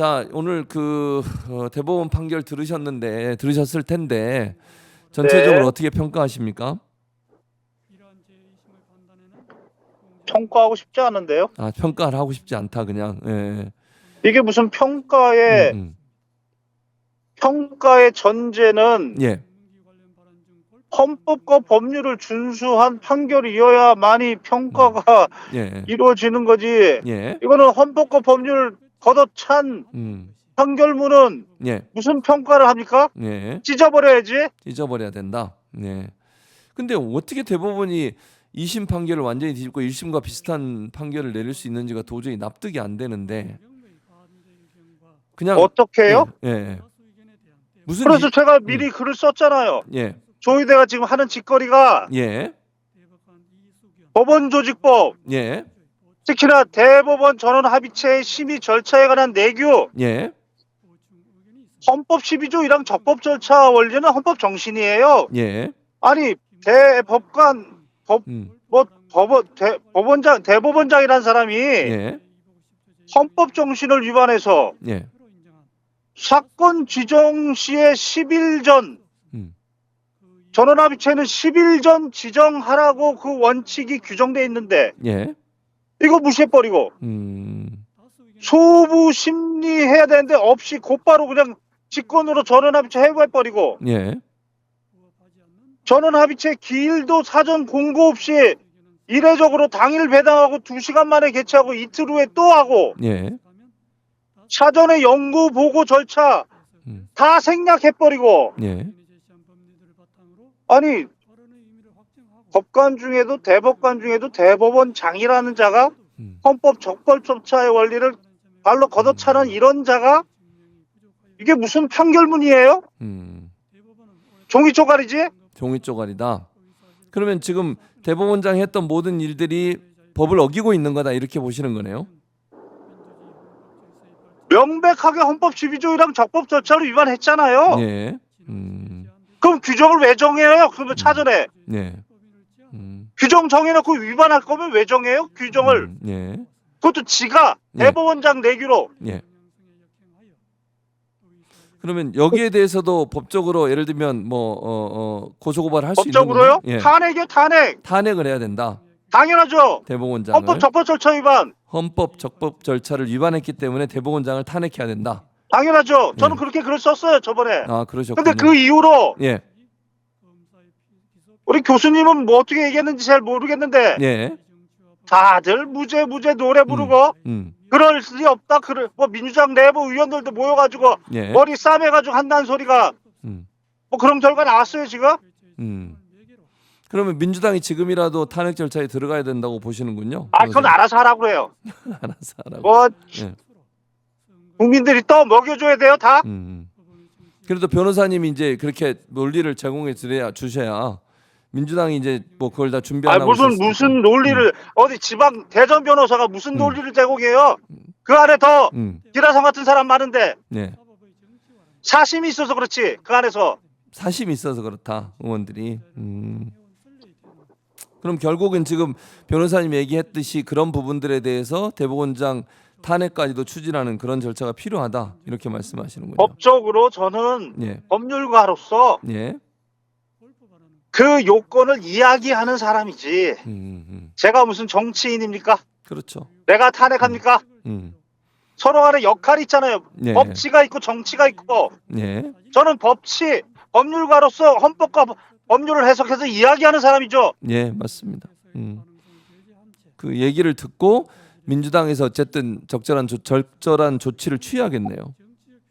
자, 오늘 대법원 판결 들으셨을 텐데 전체적으로 네. 어떻게 평가하십니까? 평가하고 싶지 않은데요. 아, 평가를 하고 싶지 않다 그냥. 예. 이게 무슨 평가의 전제는 예. 헌법과 법률을 준수한 판결이어야만이 평가가 예. 이루어지는 거지. 예. 이거는 헌법과 법률을 걷어찬 판결문은 예. 무슨 평가를 합니까? 예. 찢어버려야지. 찢어버려야 된다. 예. 근데 어떻게 대법원이 2심 판결을 완전히 뒤집고 1심과 비슷한 판결을 내릴 수 있는지가 도저히 납득이 안 되는데 그냥 어떻게 해요? 예. 무슨 그래서 제가 미리 글을 썼잖아요. 예. 조희대가 지금 하는 짓거리가 예. 법원조직법, 예. 특히나 대법원 전원합의체의 심의 절차에 관한 내규, 예. 헌법 12조 1항 적법 절차 원리는 헌법 정신이에요. 예. 아니 대법원장이라는 사람이 예. 헌법 정신을 위반해서 예. 사건 지정 시에 10일 전 전원합의체는 10일 전 지정하라고 그 원칙이 규정돼 있는데 예. 이거 무시해버리고 소부 심리해야 되는데 없이 곧바로 그냥 직권으로 전원합의체 해고해버리고 예. 전원합의체 기일도 사전 공고 없이 이례적으로 당일 배당하고 2시간 만에 개최하고 이틀 후에 또 하고 예. 사전에 연구 보고 절차 다 생략해버리고 예. 아니 법관 중에도 대법관 중에도 대법원장이라는 자가 헌법 적법 절차의 원리를 발로 걷어차는 이런 자가 이게 무슨 판결문이에요? 종이 쪼가리지? 종이 쪼가리다. 그러면 지금 대법원장이 했던 모든 일들이 법을 어기고 있는 거다 이렇게 보시는 거네요. 명백하게 헌법 12조 1항 적법 절차를 위반했잖아요. 예. 그럼 규정을 왜 정해요? 그러면 차전에 예. 규정 정해놓고 위반할 거면 왜 정해요? 규정을. 예. 그것도 지가 대법원장 내규로. 예. 그러면 여기에 대해서도 법적으로 예를 들면 고소고발을 할 수 있는 법적으로요? 거예요? 예. 탄핵이요, 탄핵. 탄핵을 해야 된다. 당연하죠. 대법원장을. 헌법 적법 절차 위반. 헌법 적법 절차를 위반했기 때문에 대법원장을 탄핵해야 된다. 당연하죠. 저는 그렇게 글을 썼어요, 저번에. 아, 그러셨군요. 근데 그 이후로 예. 우리 교수님은 뭐 어떻게 얘기했는지 잘 모르겠는데 예. 다들 무죄 노래 부르고 그럴 리 없다. 뭐 민주당 내부 의원들도 모여가지고 예. 머리 싸매가지고 한다는 소리가 뭐 그런 결과 나왔어요 지금? 그러면 민주당이 지금이라도 탄핵 절차에 들어가야 된다고 보시는군요. 아, 그건 알아서 하라고 그래요. 알아서 하라고. 뭐 예. 국민들이 또 먹여줘야 돼요 다. 그래도 변호사님이 이제 그렇게 논리를 제공해 주셔야 민주당이 이제 뭐 그걸 다 준비 안 아, 하고 무슨 논리를 어디 지방 대전 변호사가 무슨 논리를 제공해요? 그 안에 더 기라성 같은 사람 많은데 네. 사심이 있어서 그렇지 그 안에서. 사심이 있어서 그렇다 의원들이. 그럼 결국은 지금 변호사님 얘기했듯이 그런 부분들에 대해서 대법원장 탄핵까지도 추진하는 그런 절차가 필요하다 이렇게 말씀하시는군요. 법적으로 저는 예. 법률가로서 예. 그 요건을 이야기하는 사람이지. 제가 무슨 정치인입니까? 그렇죠. 내가 탄핵합니까? 서로 간에 역할이 있잖아요. 예. 법치가 있고 정치가 있고. 예. 저는 법률가로서 헌법과 법률을 해석해서 이야기하는 사람이죠. 예, 맞습니다. 그 얘기를 듣고 민주당에서 어쨌든 적절한 조치를 취하겠네요.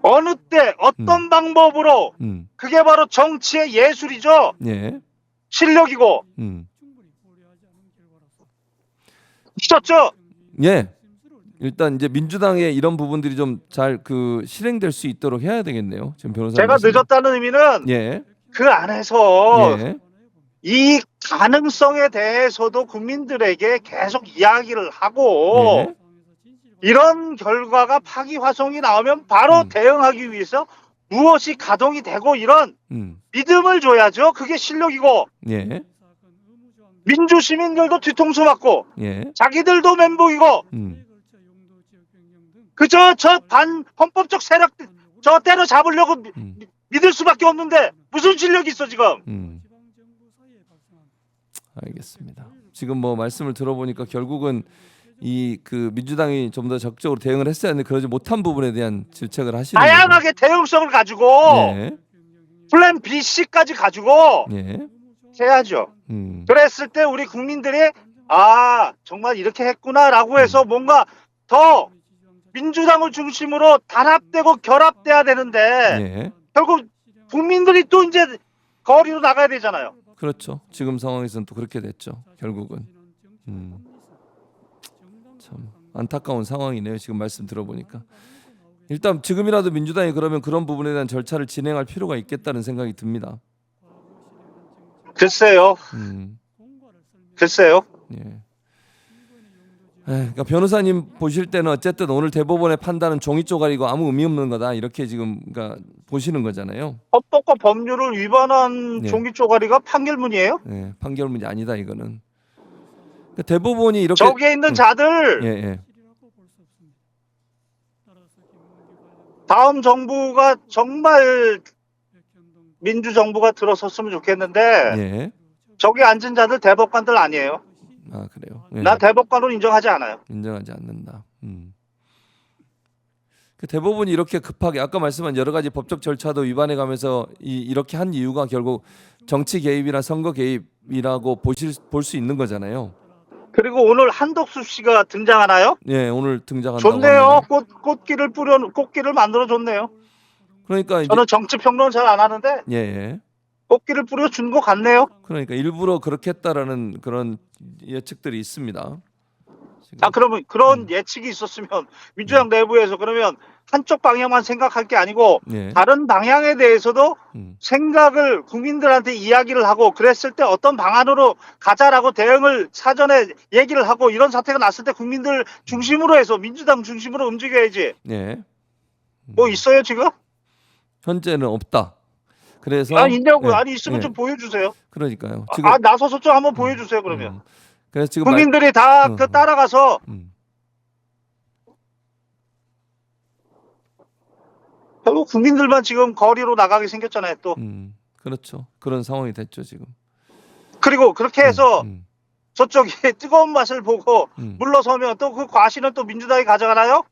어느 때 어떤 방법으로 그게 바로 정치의 예술이죠. 예. 실력이고. 미쳤죠? 예. 일단 이제 민주당의 이런 부분들이 좀 잘 실행될 수 있도록 해야 되겠네요. 지금 변호사님. 제가 늦었다는 의미는 예. 그 안에서 예. 이 가능성에 대해서도 국민들에게 계속 이야기를 하고 예. 이런 결과가 파기화송이 나오면 바로 대응하기 위해서 무엇이 가동이 되고 이런 믿음을 줘야죠. 그게 실력이고. 예. 민주시민들도 뒤통수 맞고 예. 자기들도 멘붕이고 저 반헌법적 세력 저 때려잡으려고 믿을 수밖에 없는데 무슨 실력이 있어 지금. 알겠습니다. 지금 뭐 말씀을 들어보니까 결국은 이 그 민주당이 좀 더 적극적으로 대응을 했어야 하는데 그러지 못한 부분에 대한 질책을 하시는 거죠. 다양하게 대응성을 가지고 예. 플랜 B, C까지 가지고 예. 해야죠. 그랬을 때 우리 국민들이 아 정말 이렇게 했구나라고 해서 뭔가 더 민주당을 중심으로 단합되고 결합돼야 되는데 예. 결국 국민들이 또 이제 거리로 나가야 되잖아요. 그렇죠. 지금 상황에서는 또 그렇게 됐죠. 결국은. 참 안타까운 상황이네요. 지금 말씀 들어보니까. 일단 지금이라도 민주당이 그러면 그런 부분에 대한 절차를 진행할 필요가 있겠다는 생각이 듭니다. 글쎄요. 글쎄요. 예. 그러니까 변호사님 보실 때는 어쨌든 오늘 대법원의 판단은 종이 쪼가리고 아무 의미 없는 거다 이렇게 지금 그러니까 보시는 거잖아요. 헌법과 법률을 위반한 예. 종이 쪼가리가 판결문이에요? 예, 판결문이 아니다 이거는. 그러니까 대법원이 이렇게 저기에 있는 자들 예, 예. 다음 정부가 정말 민주정부가 들어섰으면 좋겠는데 예. 저기 앉은 자들 대법관들 아니에요. 아 그래요. 예. 나 대법관으로 인정하지 않아요. 인정하지 않는다. 그 대법원이 이렇게 급하게 아까 말씀한 여러 가지 법적 절차도 위반해 가면서 이렇게 한 이유가 결국 정치 개입이나 선거 개입이라고 볼 수 있는 거잖아요. 그리고 오늘 한덕수 씨가 등장하나요? 예, 오늘 등장한다고 좋네요. 합니다. 꽃길을 만들어 줬네요. 그러니까 이제 저는 정치 평론 잘 안 하는데 예, 예. 꽃길을 뿌려준 것 같네요. 그러니까 일부러 그렇게 했다라는 그런 예측들이 있습니다. 지금. 자, 그러면 그런 예측이 있었으면 민주당 내부에서 그러면 한쪽 방향만 생각할 게 아니고 예. 다른 방향에 대해서도 생각을 국민들한테 이야기를 하고 그랬을 때 어떤 방안으로 가자라고 대응을 사전에 얘기를 하고 이런 사태가 났을 때 국민들 중심으로 해서 민주당 중심으로 움직여야지. 예. 뭐 있어요 지금? 현재는 없다. 그래서 아니 있냐고요? 예, 아니 있으면 예. 좀 보여주세요. 그러니까요. 지금 나서서 좀 한번 보여주세요 그러면. 그래서 지금 국민들이 다 그 따라가서 결국 국민들만 지금 거리로 나가게 생겼잖아요 또. 그렇죠. 그런 상황이 됐죠 지금. 그리고 그렇게 해서 저쪽이 뜨거운 맛을 보고 물러서면 또 그 과실은 또 민주당이 가져가나요?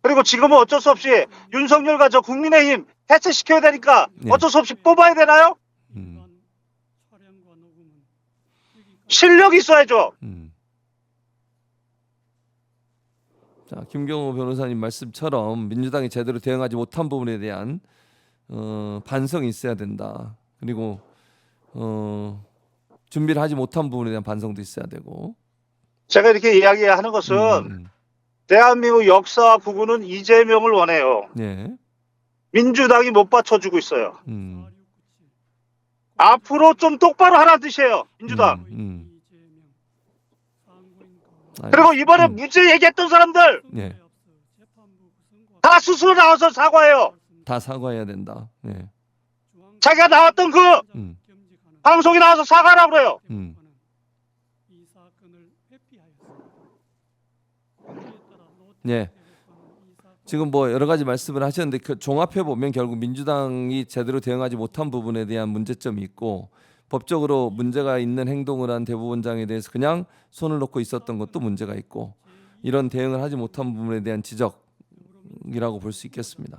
그리고 지금은 어쩔 수 없이 윤석열과 저 국민의힘 해체시켜야 되니까 예. 어쩔 수 없이 뽑아야 되나요? 실력이 있어야죠. 자, 김경호 변호사님 말씀처럼 민주당이 제대로 대응하지 못한 부분에 대한 반성이 있어야 된다. 그리고 준비를 하지 못한 부분에 대한 반성도 있어야 되고. 제가 이렇게 이야기하는 것은 대한민국 역사와 부구는 이재명을 원해요. 예. 민주당이 못 받쳐주고 있어요. 앞으로 좀 똑바로 하라는 뜻이에요. 민주당. 그리고 이번에 무죄 얘기했던 사람들 예. 다 스스로 나와서 사과해요. 다 사과해야 된다. 예. 자기가 나왔던 그 방송에 나와서 사과하라고 그래요. 예. 지금 뭐 여러 가지 말씀을 하셨는데 그 종합해 보면 결국 민주당이 제대로 대응하지 못한 부분에 대한 문제점이 있고 법적으로 문제가 있는 행동을 한 대법원장에 대해서 그냥 손을 놓고 있었던 것도 문제가 있고 이런 대응을 하지 못한 부분에 대한 지적이라고 볼 수 있겠습니다.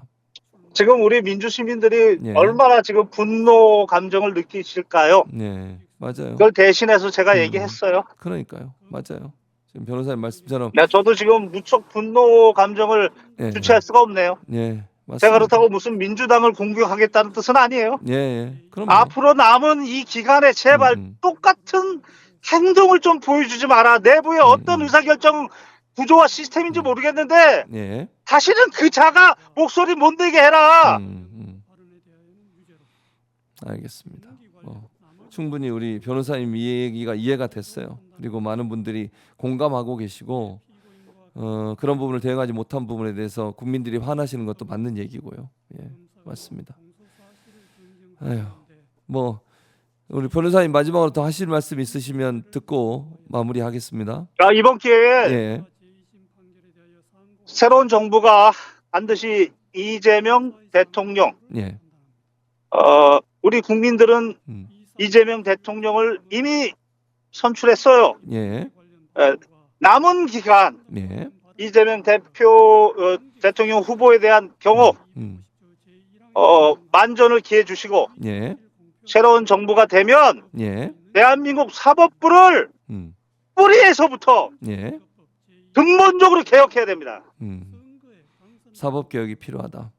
지금 우리 민주 시민들이 예. 얼마나 지금 분노 감정을 느끼실까요? 네, 맞아요. 그걸 대신해서 제가 얘기했어요. 그러니까요, 맞아요. 지금 변호사님 말씀처럼 저도 지금 무척 분노 감정을 예. 주체할 수가 없네요. 예, 맞습니다. 제가 그렇다고 무슨 민주당을 공격하겠다는 뜻은 아니에요. 예, 예. 그럼 앞으로 남은 이 기간에 제발 똑같은 행동을 좀 보여주지 마라. 내부에 어떤 의사결정 구조와 시스템인지 모르겠는데 예. 다시는 그 자가 목소리 못 내게 해라. 알겠습니다. 충분히 우리 변호사님 이 얘기가 이해가 됐어요. 그리고 많은 분들이 공감하고 계시고 그런 부분을 대응하지 못한 부분에 대해서 국민들이 화나시는 것도 맞는 얘기고요. 예, 맞습니다. 아유, 뭐 우리 변호사님 마지막으로 더 하실 말씀 있으시면 듣고 마무리하겠습니다. 이번 기회에 예, 새로운 정부가 반드시 이재명 대통령, 예. 우리 국민들은 이재명 대통령을 이미 선출했어요. 예. 남은 기간 예. 이재명 대통령 후보에 대한 경호 만전을 기해 주시고 예. 새로운 정부가 되면 예. 대한민국 사법부를 뿌리에서부터 예. 근본적으로 개혁해야 됩니다. 사법 개혁이 필요하다.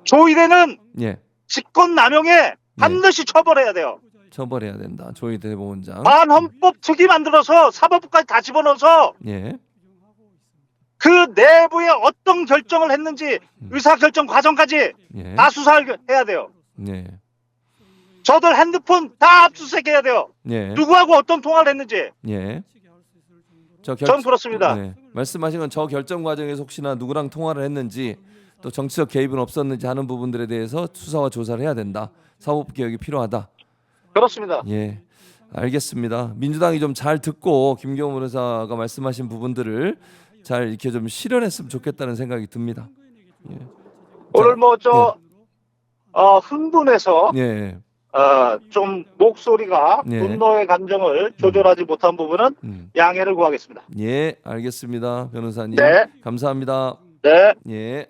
조이대는 예. 직권남용에 반드시 처벌해야 돼요. 처벌해야 된다. 조희대 대법원장. 반헌법 특위 만들어서 사법부까지 다 집어넣어서 예. 그 내부에 어떤 결정을 했는지 의사결정 과정까지 예. 다 수사해야 돼요. 예. 저들 핸드폰 다 압수수색해야 돼요. 예. 누구하고 어떤 통화를 했는지. 예. 전 그렇습니다. 네. 말씀하신 건 저 결정 과정에서 혹시나 누구랑 통화를 했는지 또 정치적 개입은 없었는지 하는 부분들에 대해서 수사와 조사를 해야 된다. 사법 개혁이 필요하다. 그렇습니다. 예. 알겠습니다. 민주당이 좀 잘 듣고 김경호 변호사가 말씀하신 부분들을 잘 이렇게 좀 실현했으면 좋겠다는 생각이 듭니다. 예. 오늘 흥분해서 예. 좀 목소리가 예. 분노의 감정을 조절하지 못한 부분은 양해를 구하겠습니다. 예, 알겠습니다. 변호사님. 네. 감사합니다. 네. 예.